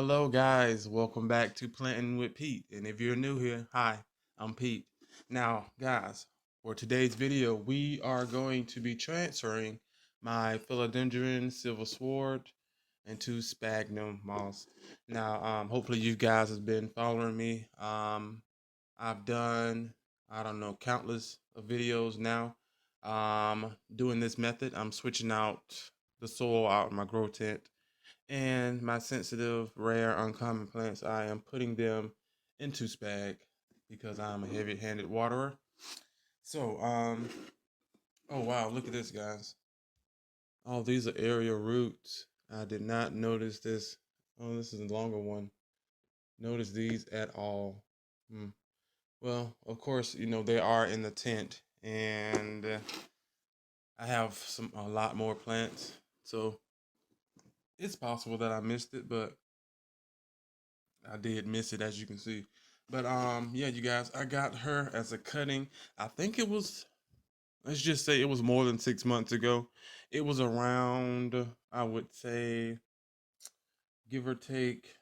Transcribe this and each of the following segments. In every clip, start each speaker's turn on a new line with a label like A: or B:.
A: Hello, guys. Welcome back to Planting with Pete. And if you're new here, hi, I'm Pete. Now, guys, for today's video, we are going to be transferring my Philodendron Silver Sword into Sphagnum Moss. Now, hopefully you guys have been following me. I've done, I don't know, countless of videos now doing this method. I'm switching out the soil out in my grow tent, and my sensitive, rare, uncommon plants, I am putting them into spag because I'm a heavy-handed waterer. So, oh wow, look at this, guys. Oh, these are aerial roots. I did not notice this. Oh, this is a longer one. Notice these at all. Hmm. Well, of course, they are in the tent, and I have a lot more plants, so it's possible that I missed it, but I did miss it, as you can see. But yeah, you guys, I got her as a cutting. I think it was, let's just say it was more than 6 months ago. It was around, I would say, give or take,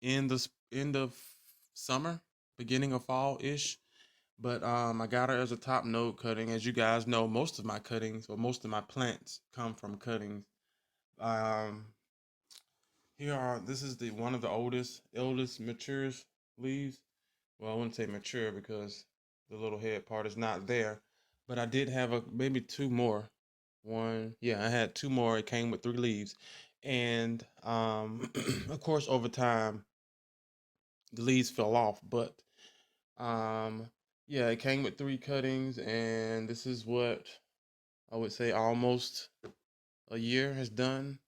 A: end of summer, beginning of fall ish. But I got her as a top node cutting. As you guys know, most of my cuttings or most of my plants come from cuttings. Um, this is the one of the eldest matures leaves. Well, I wouldn't say mature because the little head part is not there, but I did have maybe two more. Yeah, I had two more. It came with three leaves, and of course, over time, the leaves fell off. But um, yeah, it came with three cuttings, and this is what I would say almost a year has done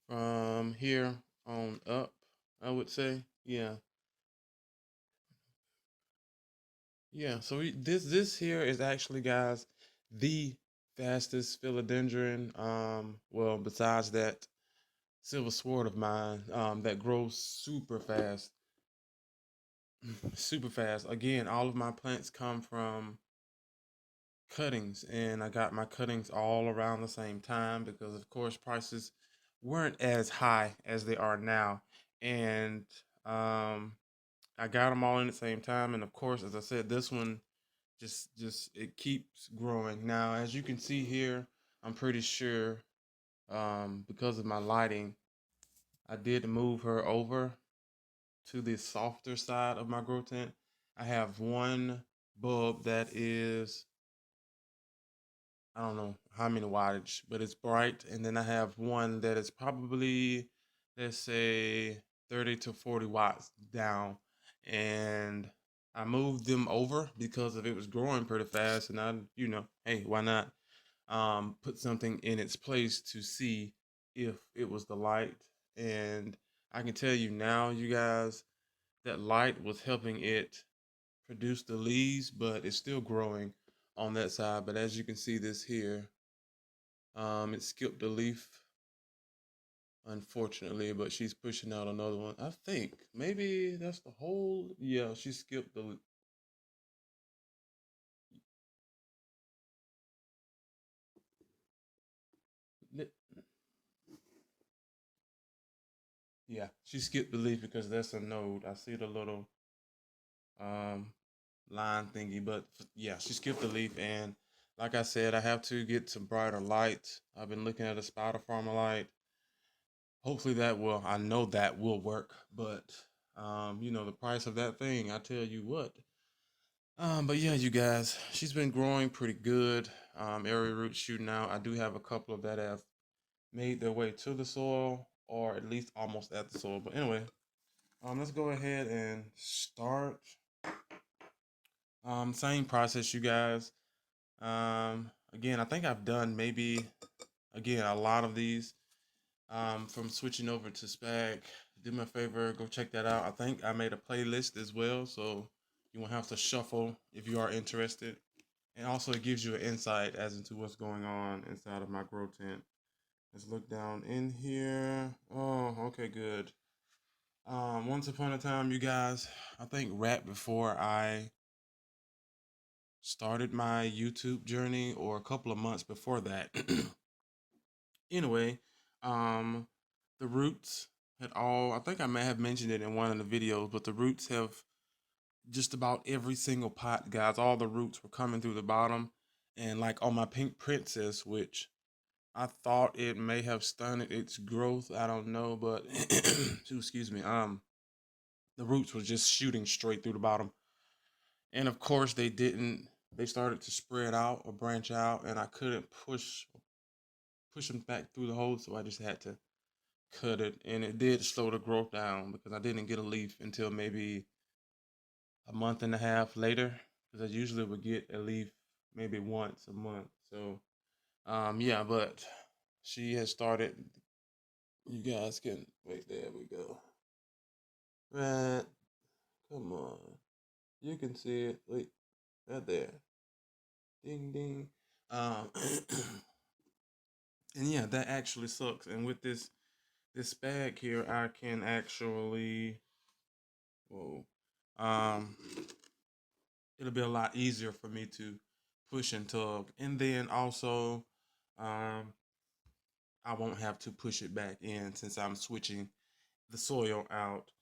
A: from here on up. I would say, yeah. Yeah, so this here is actually, guys, the fastest philodendron. Well, besides that silver sword of mine, that grows super fast, super fast. Again, all of my plants come from cuttings, and I got my cuttings all around the same time because, of course, prices weren't as high as they are now, and I got them all in the same time. And of course, as I said, this one just it keeps growing. Now, as you can see here, I'm pretty sure because of my lighting, I did move her over to the softer side of my grow tent. I have one bulb that is, I don't know how many wattage, but it's bright. And then I have one that is probably, let's say, 30 to 40 watts down. And I moved them over because of it was growing pretty fast. And hey, why not put something in its place to see if it was the light. And I can tell you now, you guys, that light was helping it produce the leaves, but it's still growing on that side. But as you can see this here, it skipped a leaf, unfortunately, but she's pushing out another one. I think maybe that's the whole, yeah, she skipped the, yeah, she skipped the leaf because that's a node. I see the little um line thingy, but yeah, she skipped the leaf. And like I said, I have to get some brighter light. I've been looking at a spider farmer light. Hopefully I know that will work, but the price of that thing, I tell you what. But yeah, you guys, she's been growing pretty good. Area roots shooting out. I do have a couple of that have made their way to the soil, or at least almost at the soil. But anyway, let's go ahead and start. Same process, you guys. Again, I think I've done maybe, again, a lot of these from switching over to Spag. Do me a favor, go check that out. I think I made a playlist as well, so you won't have to shuffle if you are interested. And also, it gives you an insight as into what's going on inside of my grow tent. Let's look down in here. Oh, okay, good. Once upon a time, you guys, I think right before I started my YouTube journey, or a couple of months before that. Anyway, the roots at all. I think I may have mentioned it in one of the videos, but the roots have just about every single pot, guys. All the roots were coming through the bottom. And like on my pink princess, which I thought it may have stunted its growth. I don't know, but excuse me. The roots were just shooting straight through the bottom. And of course they didn't, they started to spread out or branch out, and I couldn't push them back through the hole, so I just had to cut it. And it did slow the growth down because I didn't get a leaf until maybe a month and a half later, because I usually would get a leaf maybe once a month. So yeah, but she has started. You guys can wait. There we go. Right, come on. You can see it. Wait, right there. Ding ding. Um, and yeah, that actually sucks. And with this bag here, I can actually, whoa, um, it'll be a lot easier for me to push and tug. And then also, um, I won't have to push it back in since I'm switching the soil out.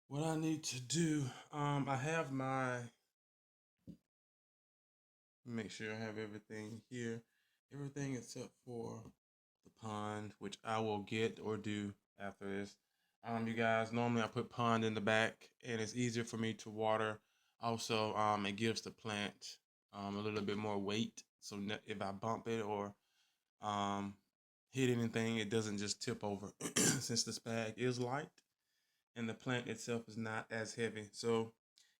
A: What I need to do, I have my, make sure I have everything here. Everything except for the pond, which I will get or do after this. You guys, normally I put pond in the back, and it's easier for me to water. Also, it gives the plant a little bit more weight, so if I bump it or um, hit anything, it doesn't just tip over. Since this bag is light and the plant itself is not as heavy. So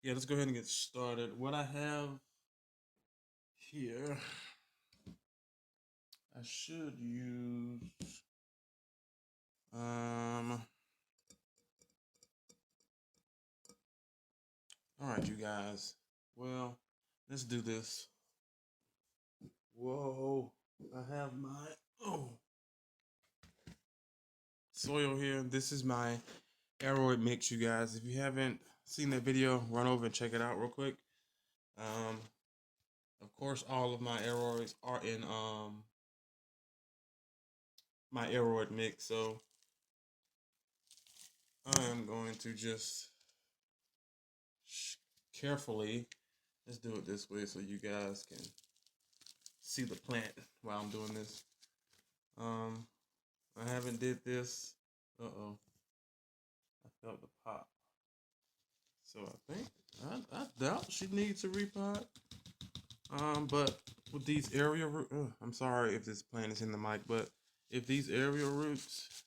A: yeah, let's go ahead and get started. What I have here, I should use all right, you guys. Well, let's do this. Whoa, I have my soil here. This is my aeroid mix, you guys. If you haven't seen that video, run over and check it out real quick. Of course, all of my aeroids are in my aeroid mix, so I am going to just carefully, let's do it this way so you guys can see the plant while I'm doing this. I haven't did this. Uh-oh. I felt the pop. So I think, I doubt she needs a repot. But with these area roots, I'm sorry if this plant is in the mic, but if these area roots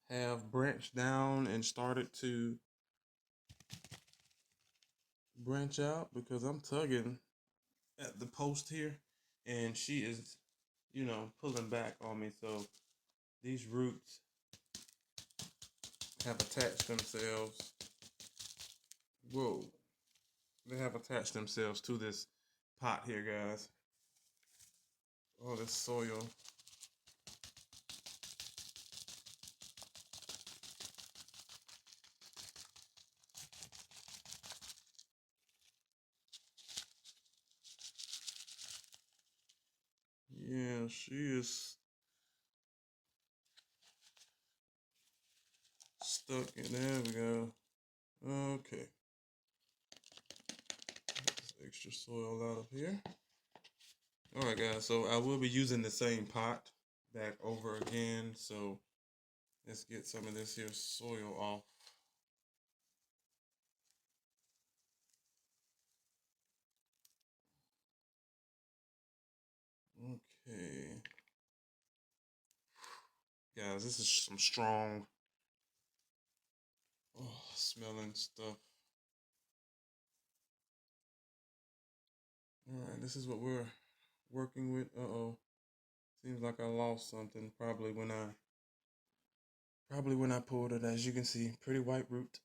A: have branched down and started to branch out, because I'm tugging at the post here and she is, pulling back on me. So these roots have attached themselves. Whoa. They have attached themselves to this pot here, guys. All this soil. Yeah, she is stuck in. There we go. Okay. This extra soil out of here. Alright, guys, so I will be using the same pot back over again. So let's get some of this here soil off. Okay. Guys, this is some strong, smelling stuff. Alright, this is what we're working with. Uh-oh. Seems like I lost something probably when I pulled it. As you can see, pretty white root.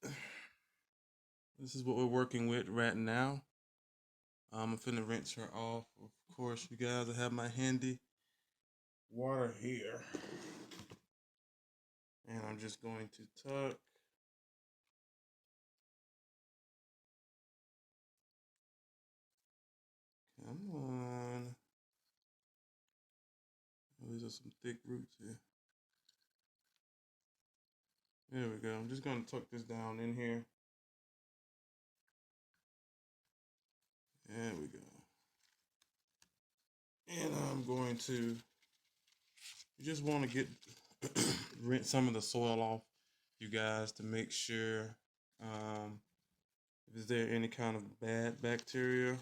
A: This is what we're working with right now. I'm finna rinse her off. Of course, you guys, I have my handy water here. And I'm just going to tuck. Come on. These are some thick roots here. There we go. I'm just going to tuck this down in here. There we go. And I'm going to, you just want to get, rinse some of the soil off, you guys, to make sure if there any kind of bad bacteria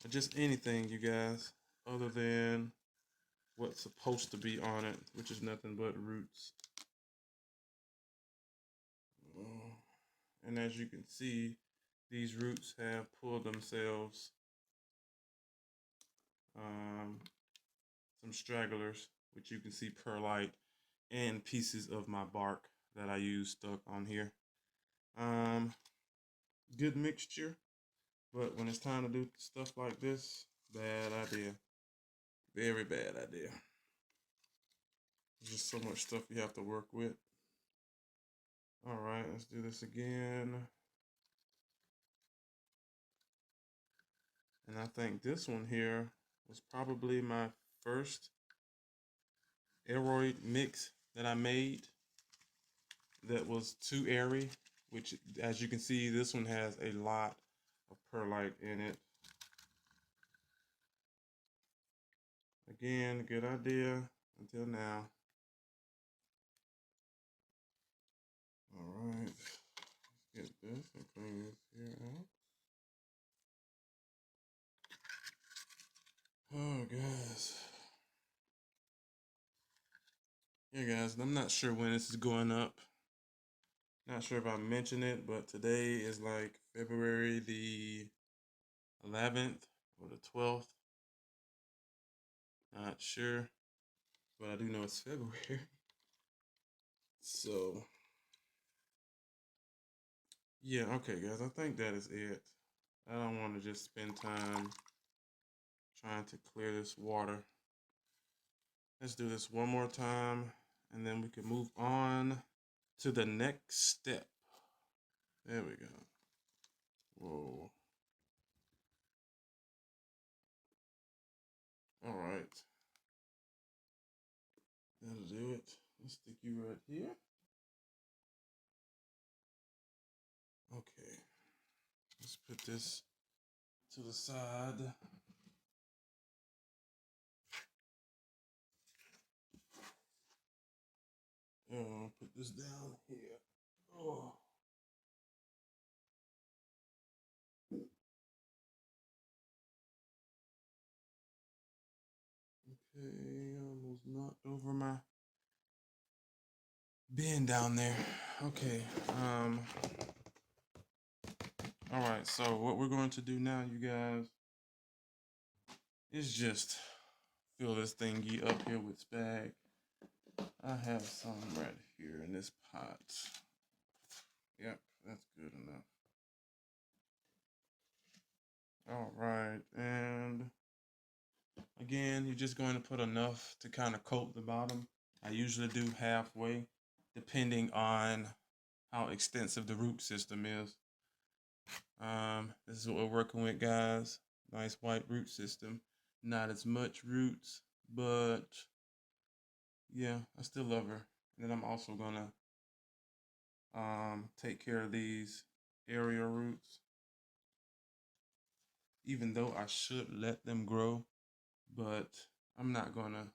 A: or just anything, you guys, other than what's supposed to be on it, which is nothing but roots. And as you can see, these roots have pulled themselves some stragglers, which you can see perlite and pieces of my bark that I use stuck on here. Good mixture, but when it's time to do stuff like this, bad idea. Very bad idea. There's just so much stuff you have to work with. All right, let's do this again. And I think this one here was probably my first aeroid mix that I made that was too airy, which, as you can see, this one has a lot of perlite in it. Again, good idea until now. All right, let's get this and clean this here out. Oh, guys. Yeah, guys, I'm not sure when this is going up. Not sure if I mentioned it, but today is like February the 11th or the 12th. Not sure, but I do know it's February. So, yeah, okay, guys, I think that is it. I don't want to just spend time trying to clear this water. Let's do this one more time, and then we can move on to the next step. There we go. Whoa. All right. That'll do it. Let's stick you right here. Okay. Let's put this to the side. I'll put this down here. Oh. Okay, almost knocked over my bin down there. Okay. All right, so what we're going to do now, you guys, is just fill this thingy up here with spag. I have some right here in this pot. Yep, that's good enough. All right, and again, you're just going to put enough to kind of coat the bottom. I usually do halfway, depending on how extensive the root system is. This is what we're working with, guys. Nice white root system. Not as much roots, but yeah, I still love her. And then I'm also gonna take care of these area roots, even though I should let them grow, but I'm not gonna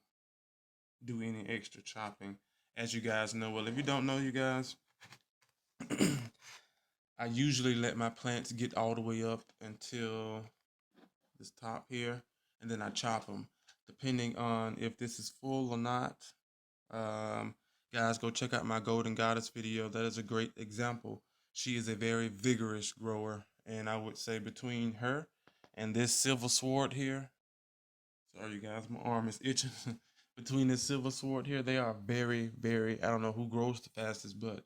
A: do any extra chopping. As you guys know, well, if you don't know, you guys, I usually let my plants get all the way up until this top here, and then I chop them, depending on if this is full or not. Guys, go check out my Golden Goddess video. That is a great example. She is a very vigorous grower, and I would say between her and this Silver Sword here, sorry you guys, my arm is itching. Between this Silver Sword here, they are very, very, I don't know who grows the fastest, but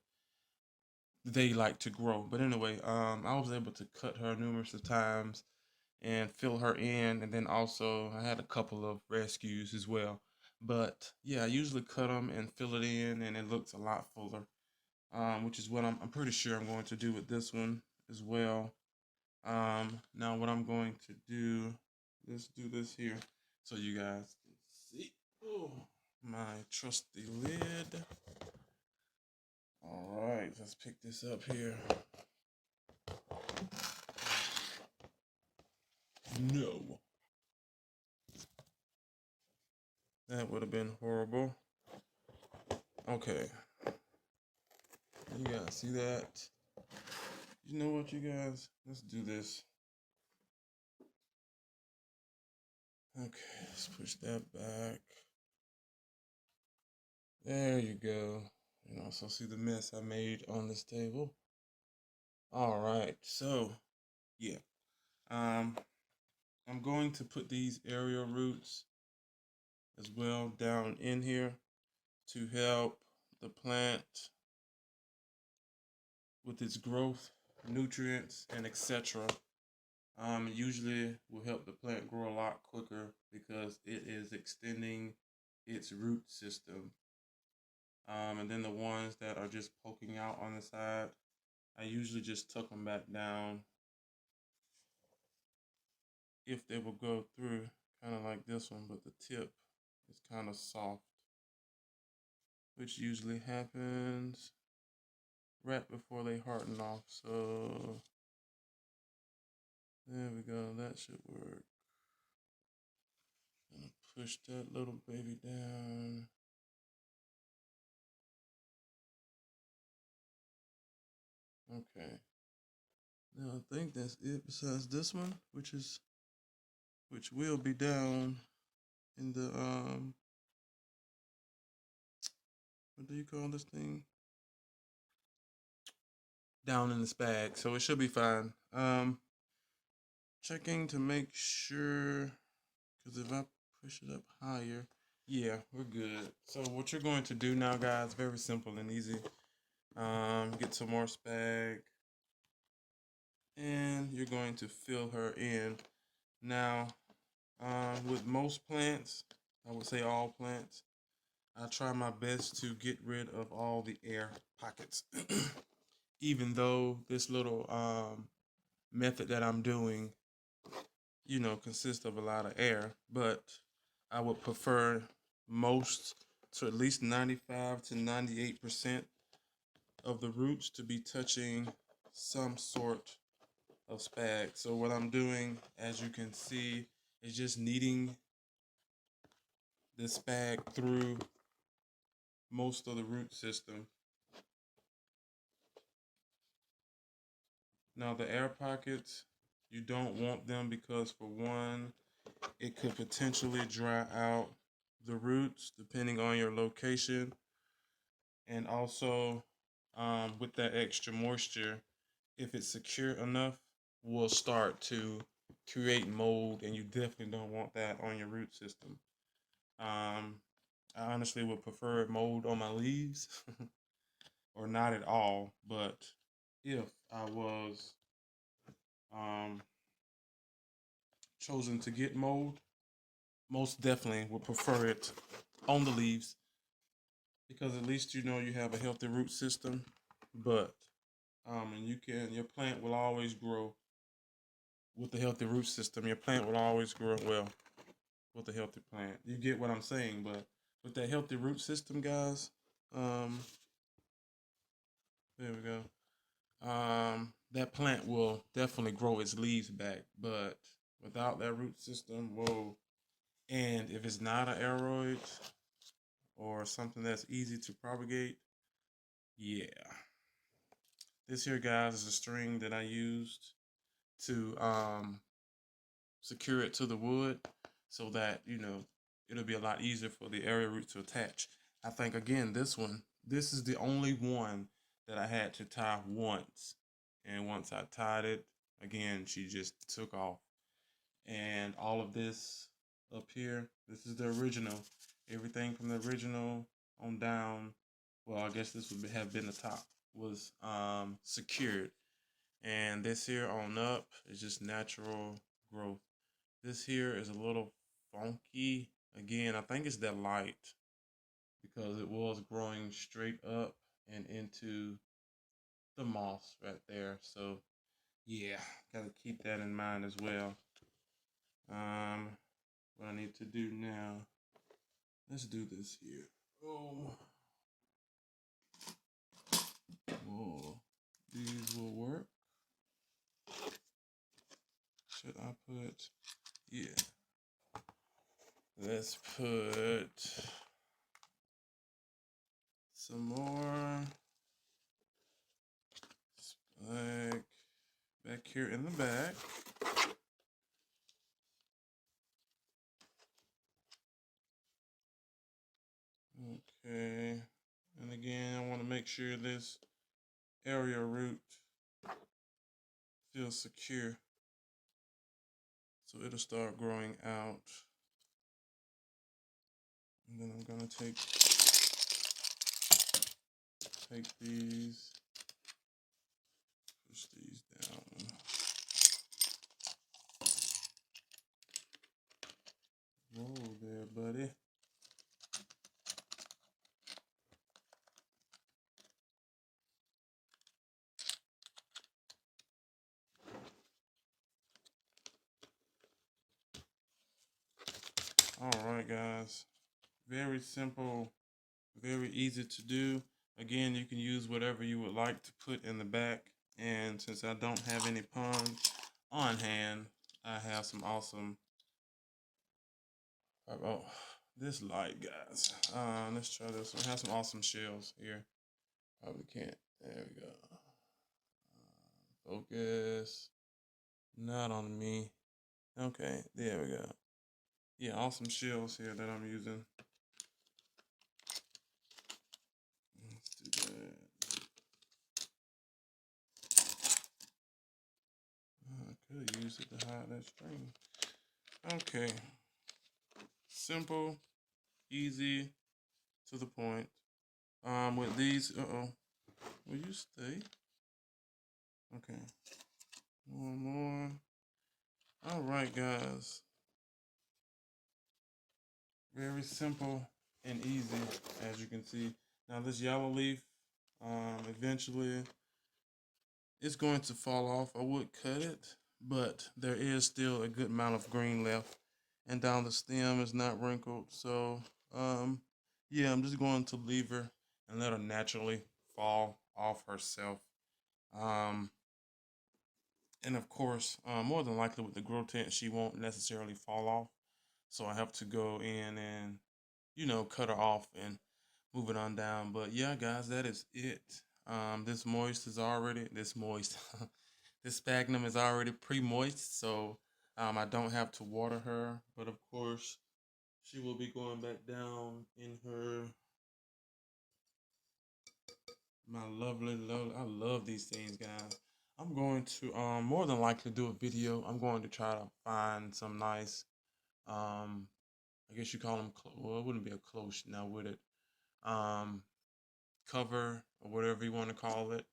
A: they like to grow. But anyway, I was able to cut her numerous of times and fill her in, and then also I had a couple of rescues as well. But yeah, I usually cut them and fill it in, and it looks a lot fuller, which is what I'm pretty sure I'm going to do with this one as well. Now what I'm going to do, let's do this here so you guys can see. Oh, my trusty lid. All right, let's pick this up here. No. That would have been horrible. Okay. You guys see that? You know what, you guys? Let's do this. Okay, let's push that back. There you go. You know, so see the mess I made on this table. All right, so yeah. I'm going to put these aerial roots as well down in here to help the plant with its growth, nutrients, and etc. Usually will help the plant grow a lot quicker because it is extending its root system. And then the ones that are just poking out on the side, I usually just tuck them back down if they will go through, kind of like this one, but the tip is kind of soft, which usually happens right before they harden off. So there we go, that should work. Gonna push that little baby down. Okay. Now I think that's it besides this one, which will be down in the what do you call this thing? Down in the spag. So it should be fine. Checking to make sure, because if I push it up higher, yeah, we're good. So what you're going to do now, guys, very simple and easy. Get some more spag, and you're going to fill her in. Now, with most plants, I would say all plants, I try my best to get rid of all the air pockets. Even though this little method that I'm doing, you know, consists of a lot of air, but I would prefer most to at least 95 to 98% of the roots to be touching some sort of spag. So what I'm doing, as you can see, is just kneading the spag through most of the root system. Now the air pockets, you don't want them because, for one, it could potentially dry out the roots depending on your location. And also, with that extra moisture, if it's secure enough, will start to create mold, and you definitely don't want that on your root system. I honestly would prefer mold on my leaves or not at all, but if I was chosen to get mold, most definitely would prefer it on the leaves, because at least you know you have a healthy root system. But and your plant will always grow with a healthy root system. Your plant will always grow well with a healthy plant. You get what I'm saying? But with that healthy root system, guys, there we go. That plant will definitely grow its leaves back. But without that root system, whoa. And if it's not an aeroid or something that's easy to propagate, yeah. This here, guys, is a string that I used to secure it to the wood so that, you know, it'll be a lot easier for the area root to attach. I think, again, this is the only one that I had to tie once. And once I tied it, again, she just took off. And all of this up here, this is the original. Everything from the original on down, well, I guess this would have been the top, was secured. And this here on up is just natural growth. This here is a little funky. Again, I think it's that light, because it was growing straight up and into the moss right there. So yeah, gotta keep that in mind as well. What I need to do now, let's do this here. Oh, whoa, these will work. Should I put? Yeah. Let's put some more like back here in the back. Okay, and again, I want to make sure this area root feels secure, so it'll start growing out. And then I'm gonna take these, push these down. Whoa there, buddy. All right, guys. Very simple, very easy to do. Again, you can use whatever you would like to put in the back. And since I don't have any ponds on hand, I have some awesome, oh, this light, guys. Let's try this one. I have some awesome shells here. Probably can't. There we go. Focus. Not on me. Okay, there we go. Yeah, awesome shells here that I'm using. Let's do that. I could use it to hide that string. Okay. Simple, easy, to the point. With these, will you stay? Okay. One more. All right, guys. Very simple and easy, as you can see. Now this yellow leaf, eventually it's going to fall off. I would cut it, but there is still a good amount of green left. And down the stem is not wrinkled. So, yeah, I'm just going to leave her and let her naturally fall off herself. And of course, more than likely with the grow tent, she won't necessarily fall off. So I have to go in and, cut her off and move it on down. But yeah, guys, that is it. This sphagnum is already pre-moist, so I don't have to water her. But of course, she will be going back down in my lovely, I love these things, guys. I'm going to more than likely do a video. I'm going to try to find some nice, I guess you call them, well, it wouldn't be a close now, would it? Cover or whatever you want to call it,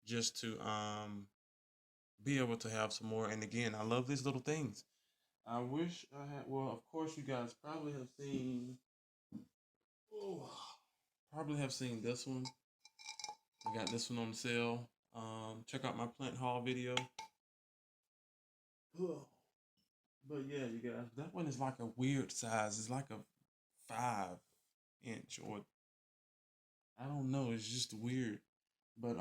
A: just to be able to have some more. And again, I love these little things. I wish I had, well, of course, you guys probably have seen, this one. I got this one on sale. Check out my plant haul video. But yeah, you guys, that one is like a weird size. It's like a 5 inch, or I don't know. It's just weird. But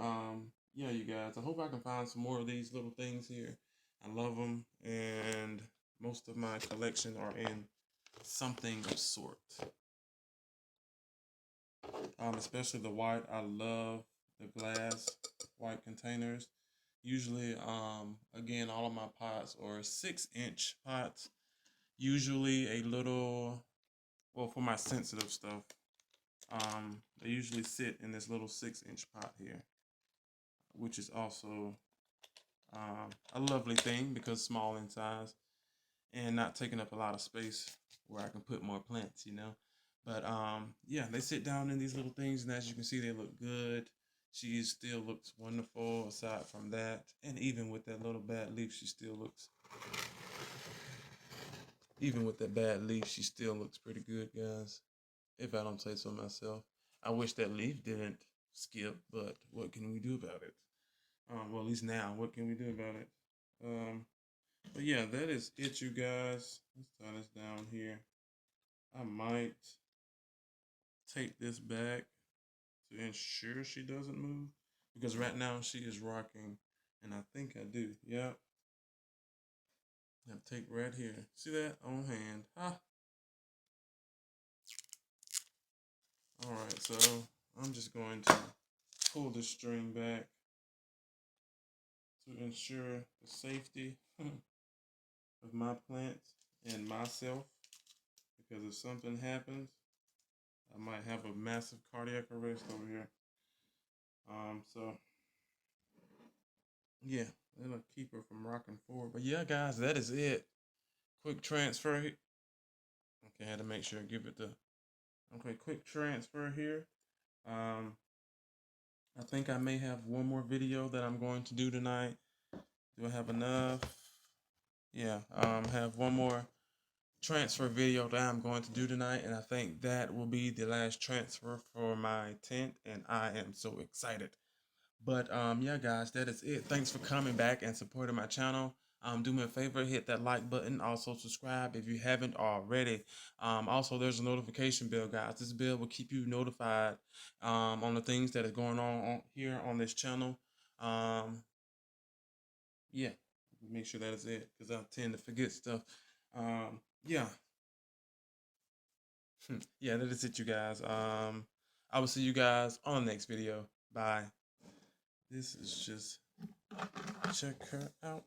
A: yeah, you guys, I hope I can find some more of these little things here. I love them, and most of my collection are in something of sort. Especially the white. I love the glass white containers. Usually, again, all of my pots are 6-inch pots. Usually a little, well, for my sensitive stuff, they usually sit in this little 6-inch pot here, which is also a lovely thing because small in size and not taking up a lot of space where I can put more plants, But yeah, they sit down in these little things, and as you can see, they look good. She still looks wonderful aside from that. And even with that little bad leaf, she still looks, she still looks pretty good, guys. If I don't say so myself. I wish that leaf didn't skip, but what can we do about it? Well, at least now, what can we do about it? But yeah, that is it, you guys. Let's tie this down here. I might take this back to ensure she doesn't move, because right now she is rocking, and I think I do. Yep. Now take right here. See that on hand? Ah. All right, so I'm just going to pull the string back to ensure the safety of my plants and myself, because if something happens, I might have a massive cardiac arrest over here. So yeah, it'll keep her from rocking forward. But yeah, guys, that is it. Quick transfer. Okay, I had to make sure I give it the quick transfer here. I think I may have one more video that I'm going to do tonight. Do I have enough? Yeah, have one more transfer video that I'm going to do tonight, and I think that will be the last transfer for my tent, and I am so excited. But yeah, guys, that is it. Thanks for coming back and supporting my channel. Do me a favor, hit that like button. Also subscribe if you haven't already. Also, there's a notification bell, guys. This bell will keep you notified on the things that are going on here on this channel. Yeah, make sure that is it, because I tend to forget stuff. Yeah. Yeah, that is it, you guys. I will see you guys on the next video. Bye. This is just check her out.